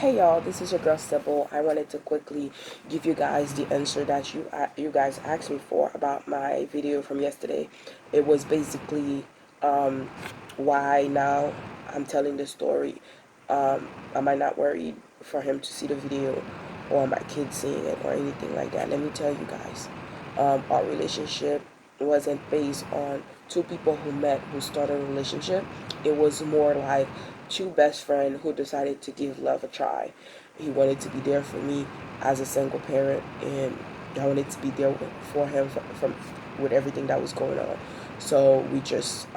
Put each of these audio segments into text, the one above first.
Hey y'all, this is your girl Sybil. I wanted to quickly give you guys the answer that you guys asked me for about my video from yesterday. It was basically um, why now I'm telling the story. Am I not worried for him to see the video or my kids seeing it or anything like that? Let me tell you guys, our relationship wasn't based on two people who met who started a relationship. It was more like two best friends who decided to give love a try. He wanted to be there for me as a single parent, and I wanted to be there for him from with everything that was going on. So we just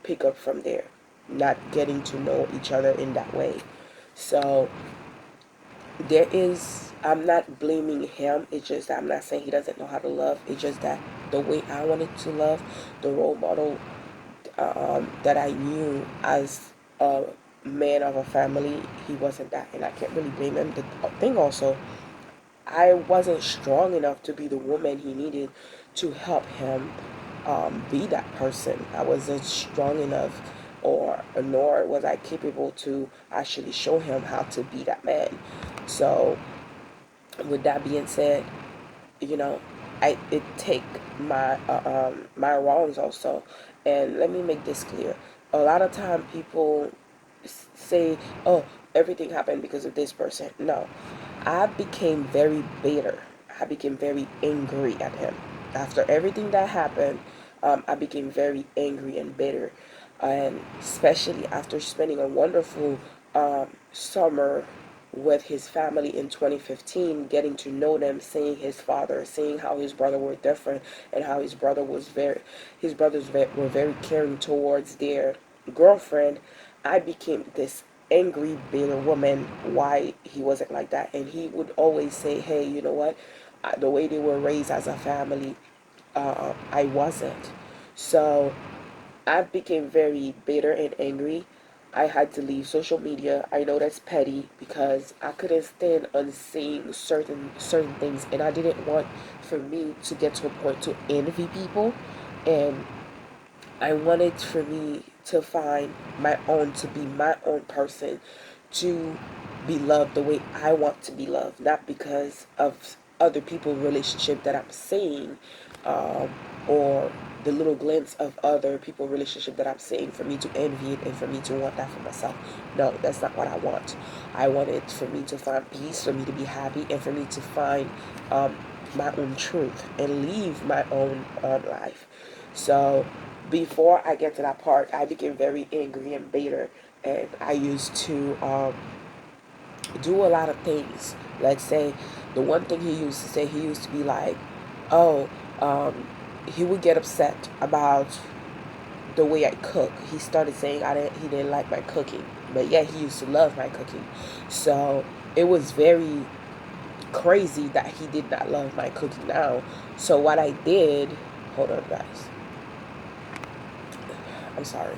pick up from there, not getting to know each other in that way. So there is, I'm not blaming him. It's just that I'm not saying he doesn't know how to love. It's just that the way I wanted to love, the role model that I knew as a man of a family, he wasn't that, and I can't really blame him. The thing also, I wasn't strong enough to be the woman he needed to help him be that person. I wasn't strong enough, or nor was I capable to actually show him how to be that man. So, with that being said, you know, I it take my wrongs also, and let me make this clear. A lot of time people say, "Oh, everything happened because of this person." No, I became very bitter. I became very angry at him after everything that happened. I became very angry and bitter, and especially after spending a wonderful summer with his family in 2015, getting to know them, seeing his father, seeing how his brother were different, and how his brothers were very caring towards their girlfriend. I became this angry, bitter woman why he wasn't like that. And he would always say, hey, you know what? The way they were raised as a family, I wasn't. So I became very bitter and angry. I had to leave social media. I know that's petty because I couldn't stand on seeing certain things, and I didn't want for me to get to a point to envy people, and I wanted for me to find my own, to be my own person, to be loved the way I want to be loved, not because of other people's relationship that I'm seeing, um, or the little glimpse of other people's relationship that I'm seeing for me to envy it and for me to want that for myself. No, that's not what I want. I want it for me to find peace, for me to be happy, and for me to find my own truth and live my own life. So before I get to that part, I became very angry and bitter, and I used to do a lot of things. Let's say the one thing he used to say, he used to be like, "Oh, he would get upset about the way I cook." He started saying he didn't like my cooking, but yeah, he used to love my cooking. So it was very crazy that he did not love my cooking now. So what I did, hold on, guys. I'm sorry.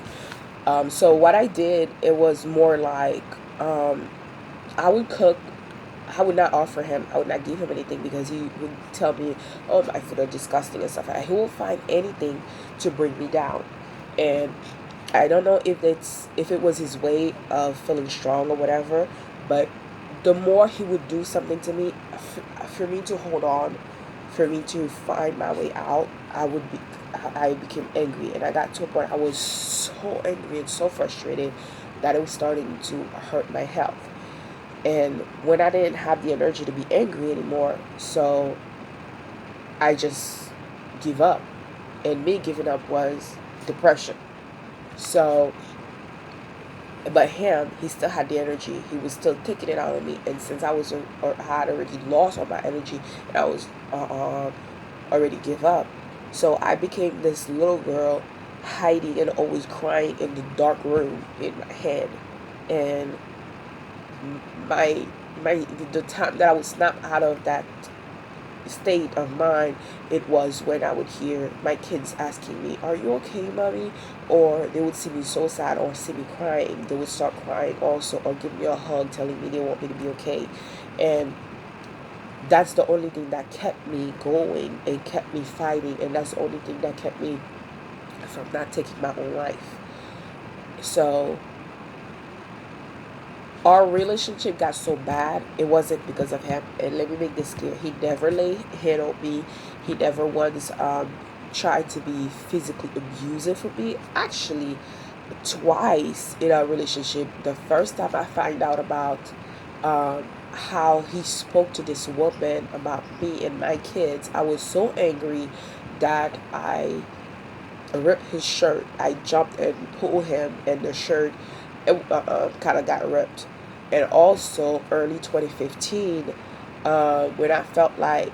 So what I did, it was more like I would cook. I would not offer him. I would not give him anything because he would tell me, "Oh, my food are disgusting" and stuff like that. He will find anything to bring me down, and I don't know if it was his way of feeling strong or whatever, but the more he would do something to me, for me to hold on, for me to find my way out, I became angry, and I got to a point I was so angry and so frustrated that it was starting to hurt my health. And when I didn't have the energy to be angry anymore, so I just give up. And me giving up was depression. So, but him, he still had the energy. He was still taking it out of me. And since I was, or had already lost all my energy, and I was already give up. So I became this little girl hiding and always crying in the dark room in my head. And my the time that I would snap out of that state of mind, it was when I would hear my kids asking me, "Are you okay, mommy?" Or they would see me so sad or see me crying. They would start crying also, or give me a hug telling me they want me to be okay. And that's the only thing that kept me going and kept me fighting. And that's the only thing that kept me from not taking my own life. So Our relationship got so bad, it wasn't because of him. And let me make this clear: he never laid hand on me. He never once tried to be physically abusive with me. Actually, twice in our relationship, the first time I find out about how he spoke to this woman about me and my kids, I was so angry that I ripped his shirt. I jumped and pulled him, and the shirt kind of got ripped. And also, early 2015, when I felt like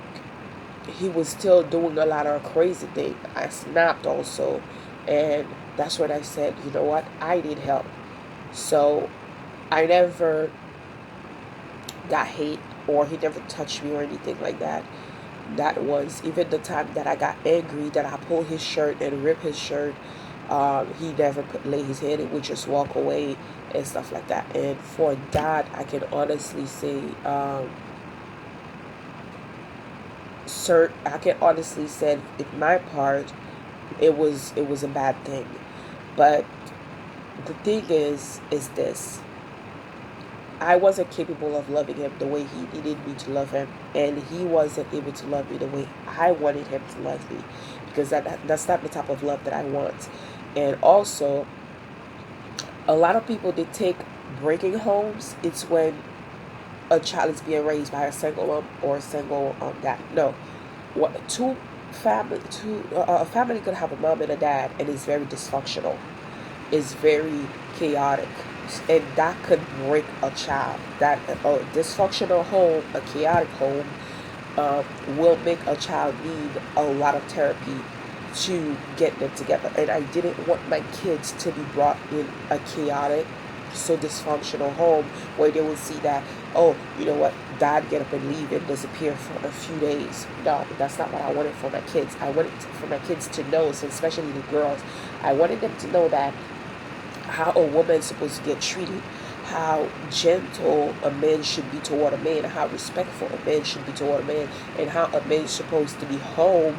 he was still doing a lot of crazy things, I snapped also. And that's when I said, you know what, I need help. So I never got hate, or he never touched me or anything like that. That was even the time that I got angry that I pulled his shirt and ripped his shirt. He never lay his head. He would just walk away and stuff like that. And for that, I can honestly say, sir, I can honestly say, in my part, it was a bad thing. But the thing is this: I wasn't capable of loving him the way he needed me to love him, and he wasn't able to love me the way I wanted him to love me, because that's not the type of love that I want. And also, a lot of people, they take breaking homes. It's when a child is being raised by a single mom or a single dad. No, what a family could have a mom and a dad, and it's very dysfunctional. Is very chaotic, and that could break a child. That a dysfunctional home, a chaotic home, will make a child need a lot of therapy to get them together. And I didn't want my kids to be brought in a chaotic, so dysfunctional home where they will see that, oh, you know what, dad get up and leave and disappear for a few days. No, that's not what I wanted for my kids. I wanted for my kids to know, so especially the girls, I wanted them to know that how a woman is supposed to get treated, how gentle a man should be toward a man, how respectful a man should be toward a man, and how a man is supposed to be home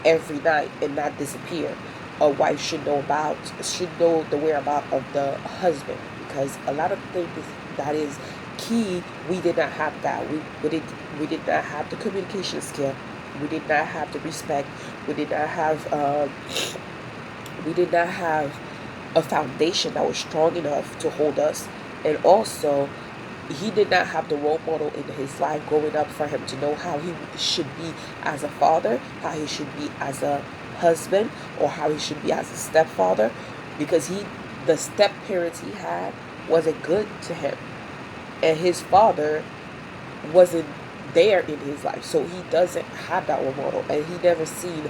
every night and not disappear. A wife should know the whereabouts of the husband, because a lot of things that is key. We did not have that. We did not have the communication skill. We did not have the respect. We did not have we did not have a foundation that was strong enough to hold us. And also, he did not have the role model in his life growing up for him to know how he should be as a father, how he should be as a husband, or how he should be as a stepfather, because the step parents he had wasn't good to him, and his father wasn't there in his life, so he doesn't have that role model, and he never seen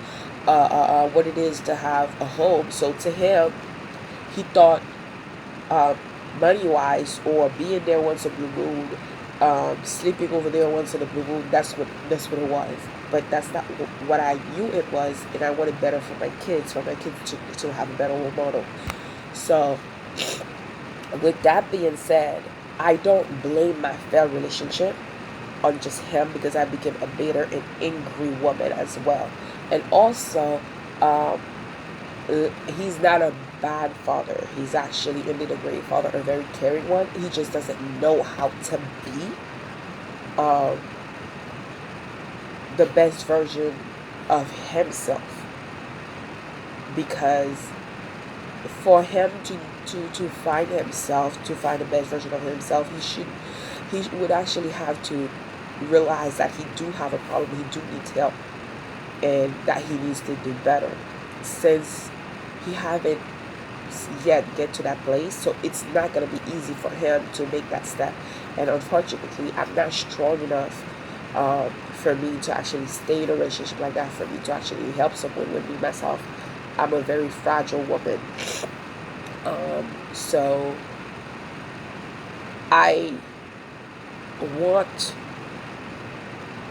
what it is to have a home. So to him, he thought, uh, money wise, or being there once a blue moon, sleeping over there once in a blue moon, that's what it was. But that's not what I knew it was, and I wanted better for my kids to have a better role model. So, with that being said, I don't blame my failed relationship on just him, because I became a bitter and angry woman as well. And also, um, he's not a bad father. He's actually indeed a great father, a very caring one. He just doesn't know how to be um, the best version of himself. Because for him to find himself, to find the best version of himself, he would actually have to realize that he do have a problem. He do need help, and that he needs to do better. Since he haven't yet get to that place, so it's not going to be easy for him to make that step. And unfortunately, I'm not strong enough for me to actually stay in a relationship like that, for me to actually help someone. With me myself, I'm a very fragile woman. So I want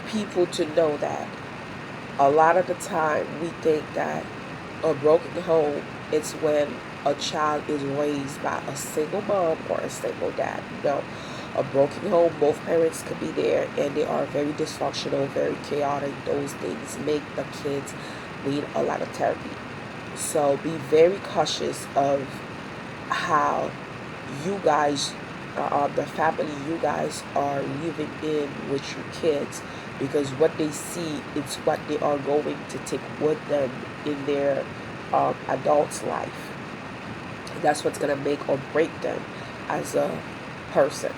people to know that a lot of the time we think that a broken home is when a child is raised by a single mom or a single dad. No, a broken home, both parents could be there, and they are very dysfunctional, very chaotic. Those things make the kids need a lot of therapy. So be very cautious of how you guys the family you guys are living in with your kids, because what they see it's what they are going to take with them in their adult life. That's what's gonna make or break them as a person.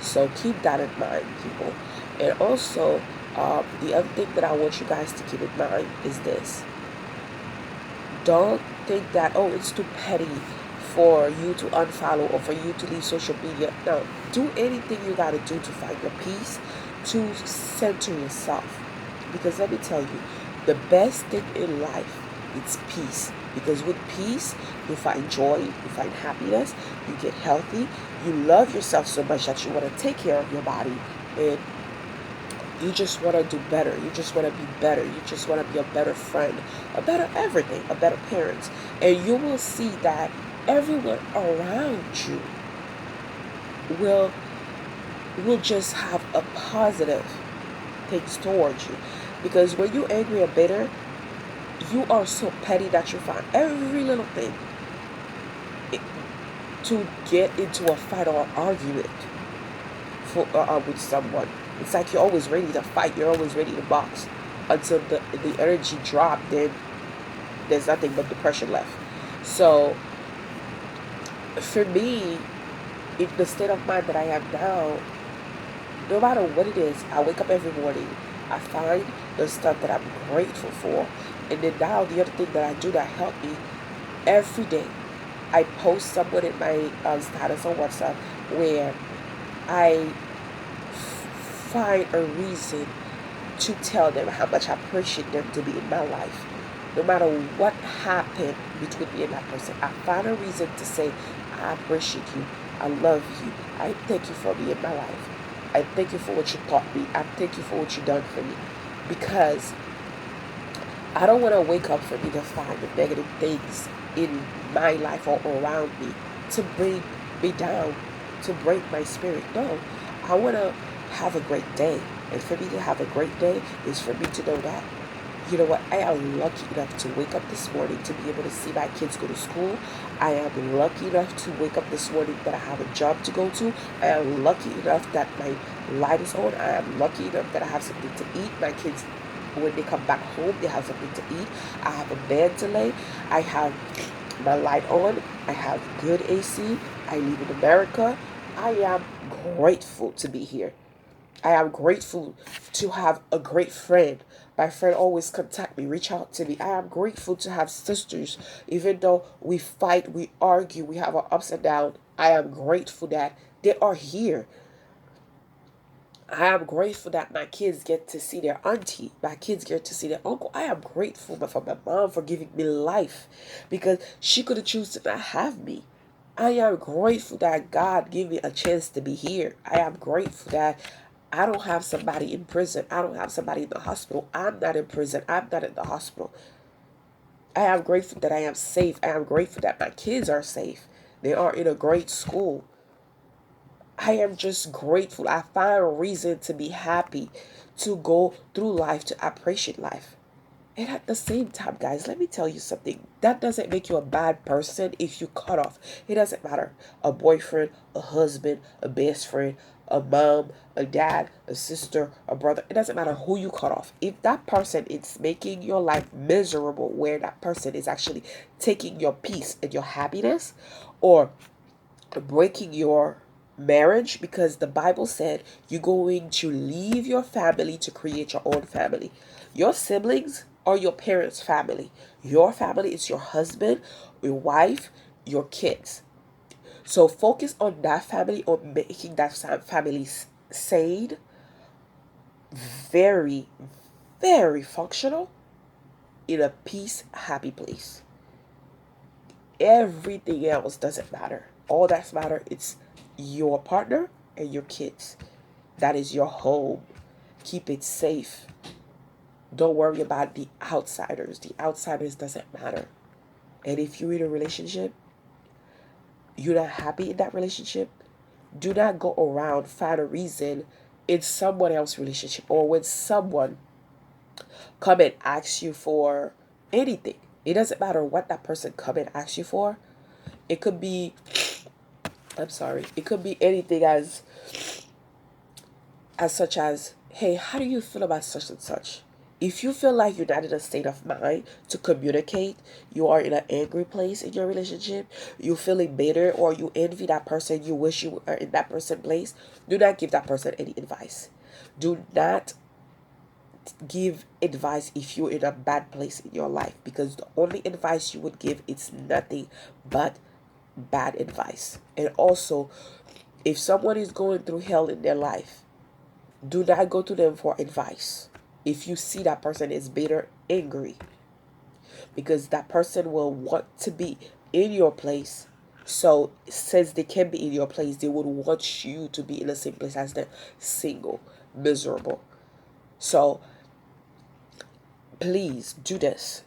So keep that in mind, people. And also, the other thing that I want you guys to keep in mind is this: don't think that, oh, it's too petty for you to unfollow or for you to leave social media. No, do anything you got to do to find your peace, to center yourself. Because let me tell you, the best thing in life is peace. Because with peace, you find joy, you find happiness, you get healthy, you love yourself so much that you want to take care of your body, and you just want to do better. You just want to be better. You just want to be a better friend, a better everything, a better parent. And you will see that everyone around you will will just have a positive things towards you. Because when you're angry or bitter, you are so petty that you find every little thing to get into a fight or argument with someone. It's like you're always ready to fight. You're always ready to box until the energy dropped. Then there's nothing but depression left. So for me, in the state of mind that I am now, no matter what it is, I wake up every morning. I find the stuff that I'm grateful for, and then now the other thing that I do that help me every day, I post someone in my status on WhatsApp where I find a reason to tell them how much I appreciate them to be in my life. No matter what happened between me and that person, I find a reason to say, I appreciate you. I love you. I thank you for being in my life. I thank you for what you taught me. I thank you for what you've done for me. Because I don't want to wake up for me to find the negative things in my life or around me to bring me down, to break my spirit. No, I want to have a great day. And for me to have a great day is for me to know that, you know what, I am lucky enough to wake up this morning to be able to see my kids go to school. I am lucky enough to wake up this morning that I have a job to go to. I am lucky enough that my light is on. I am lucky enough that I have something to eat. My kids, when they come back home, they have something to eat. I have a bed to lay. I have my light on. I have good AC. I live in America. I am grateful to be here. I am grateful to have a great friend. My friend always contact me, reach out to me. I am grateful to have sisters. Even though we fight, we argue, we have our ups and downs, I am grateful that they are here. I am grateful that my kids get to see their auntie. My kids get to see their uncle. I am grateful for my mom for giving me life, because she could have chosen to not have me. I am grateful that God gave me a chance to be here. I am grateful that I don't have somebody in prison. I don't have somebody in the hospital. I'm not in prison. I'm not in the hospital. I am grateful that I am safe. I am grateful that my kids are safe. They are in a great school. I am just grateful. I find a reason to be happy, to go through life, to appreciate life. And at the same time, guys, let me tell you something. That doesn't make you a bad person if you cut off. It doesn't matter. A boyfriend, a husband, a best friend, a mom, a dad, a sister, a brother. It doesn't matter who you cut off. If that person is making your life miserable, where that person is actually taking your peace and your happiness, or breaking your marriage, because the Bible said you're going to leave your family to create your own family. Your siblings are your parents' family. Your family is your husband, your wife, your kids. So focus on that family, on making that family sane, very, very functional, in a peace, happy place. Everything else doesn't matter. All that's matter is your partner and your kids. That is your home. Keep it safe. Don't worry about the outsiders. The outsiders doesn't matter. And if you're in a relationship, you're not happy in that relationship, do not go around find a reason in someone else's relationship, or when someone come and ask you for anything. It doesn't matter what that person come and ask you for. It could be I'm sorry. It could be anything as such as, hey, how do you feel about such and such? If you feel like you're not in a state of mind to communicate, you are in an angry place in your relationship, you feeling bitter, or you envy that person, you wish you were in that person's place, do not give that person any advice. Do not give advice if you're in a bad place in your life, because the only advice you would give is nothing but bad advice. And also, if someone is going through hell in their life, do not go to them for advice. If you see that person is bitter, angry, because that person will want to be in your place. So since they can be in your place, they would want you to be in the same place as them, single, miserable. So please do this.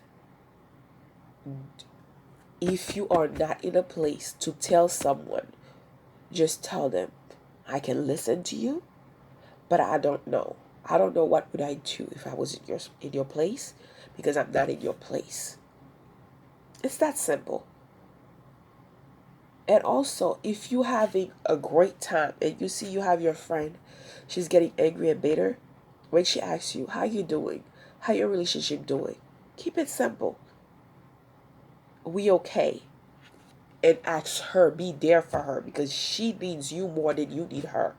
If you are not in a place to tell someone, just tell them, I can listen to you, but I don't know. I don't know what would I do if I was in your place, because I'm not in your place. It's that simple. And also, if you having a great time and you see you have your friend, she's getting angry and bitter, when she asks you, how you doing? How your relationship doing? Keep it simple. We okay. And ask her, be there for her, because she needs you more than you need her.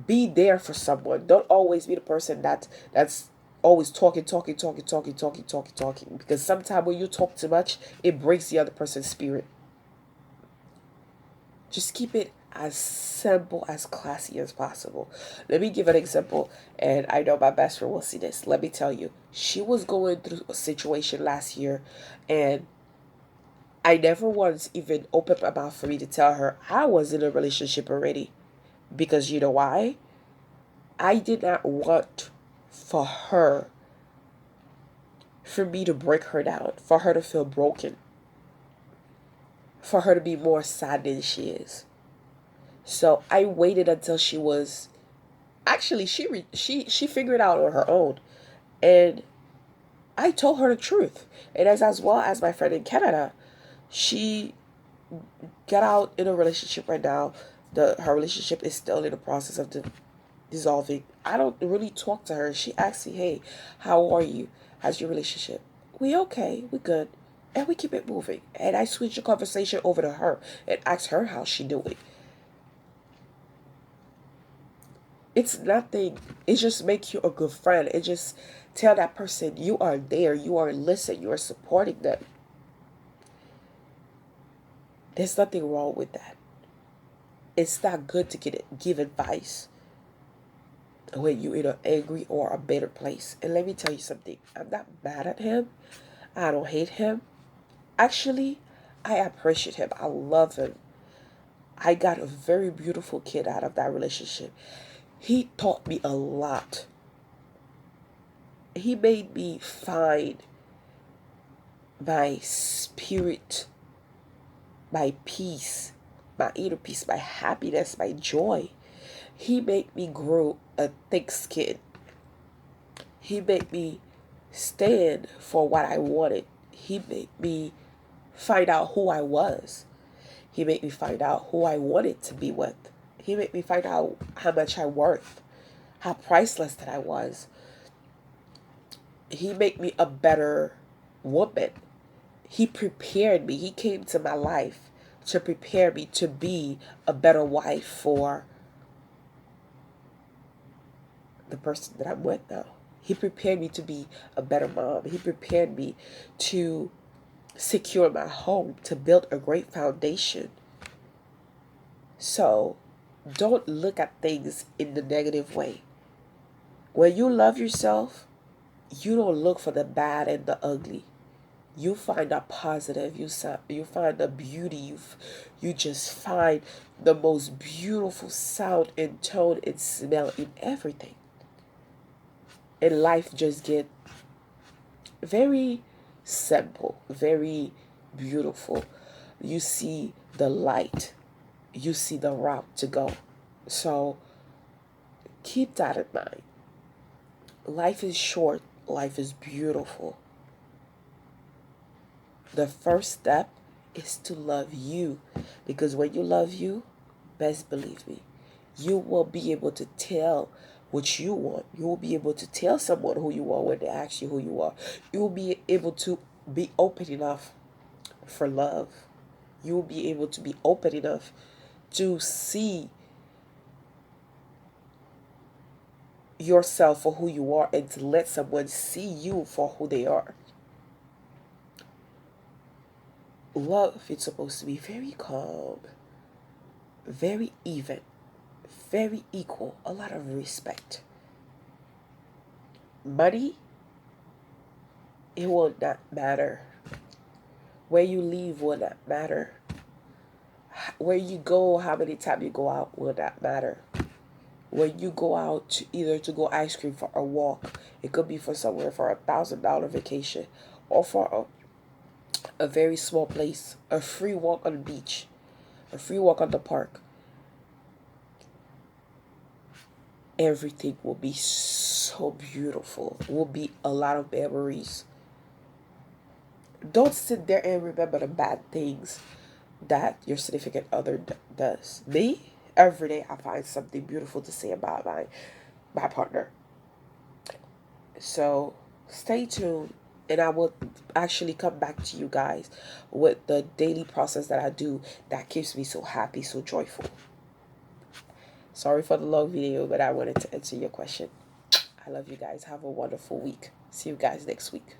Be there for someone. Don't always be the person that's always talking, because sometimes when you talk too much, it breaks the other person's spirit. Just keep it as simple, as classy as possible. Let me give an example, and I know my best friend will see this. Let me tell you, she was going through a situation last year, and I never once even opened my mouth for me to tell her I was in a relationship already. Because you know why? I did not want for her, for me to break her down, for her to feel broken, for her to be more sad than she is. So I waited until she was, actually she figured it out on her own, and I told her the truth. And as well as my friend in Canada, she got out in a relationship right now. Her relationship is still in the process of dissolving. I don't really talk to her. She asks me, hey, how are you? How's your relationship? We okay, we good. And we keep it moving. And I switch the conversation over to her and ask her how she doing. It's nothing. It just makes you a good friend. It just tell that person you are there, you are listening, you are supporting them. There's nothing wrong with that. It's not good to give advice when you're in an angry or a bitter place. And let me tell you something. I'm not mad at him. I don't hate him. Actually, I appreciate him. I love him. I got a very beautiful kid out of that relationship. He taught me a lot. He made me find my spirit, my peace, my inner peace, my happiness, my joy. He made me grow a thick skin. He made me stand for what I wanted. He made me find out who I was. He made me find out who I wanted to be with. He made me find out how much I worth, how priceless that I was. He made me a better woman. He prepared me. He came to my life to prepare me to be a better wife for the person that I'm with now. He prepared me to be a better mom. He prepared me to secure my home, to build a great foundation. So don't look at things in the negative way. When you love yourself, you don't look for the bad and the ugly. You find the positive. You find the beauty. You just find the most beautiful sound and tone and smell in everything. And life just get very simple, very beautiful. You see the light. You see the route to go. So keep that in mind. Life is short. Life is beautiful. The first step is to love you. Because when you love you, best believe me, you will be able to tell what you want. You will be able to tell someone who you are when they ask you who you are. You will be able to be open enough for love. You will be able to be open enough to see yourself for who you are and to let someone see you for who they are. Love is supposed to be very calm, very even, very equal, a lot of respect. Money, it will not matter. Where you live will not matter. Where you go, how many times you go out will not matter. When you go out to either to go ice cream for a walk, it could be for somewhere for $1,000 vacation, or for a very small place, a free walk on the beach, a free walk on the park. Everything will be so beautiful. Will be a lot of memories. Don't sit there and remember the bad things that your significant other does. Me, every day I find something beautiful to say about my partner. So stay tuned, and I will actually come back to you guys with the daily process that I do that keeps me so happy, so joyful. Sorry for the long video, but I wanted to answer your question. I love you guys. Have a wonderful week. See you guys next week.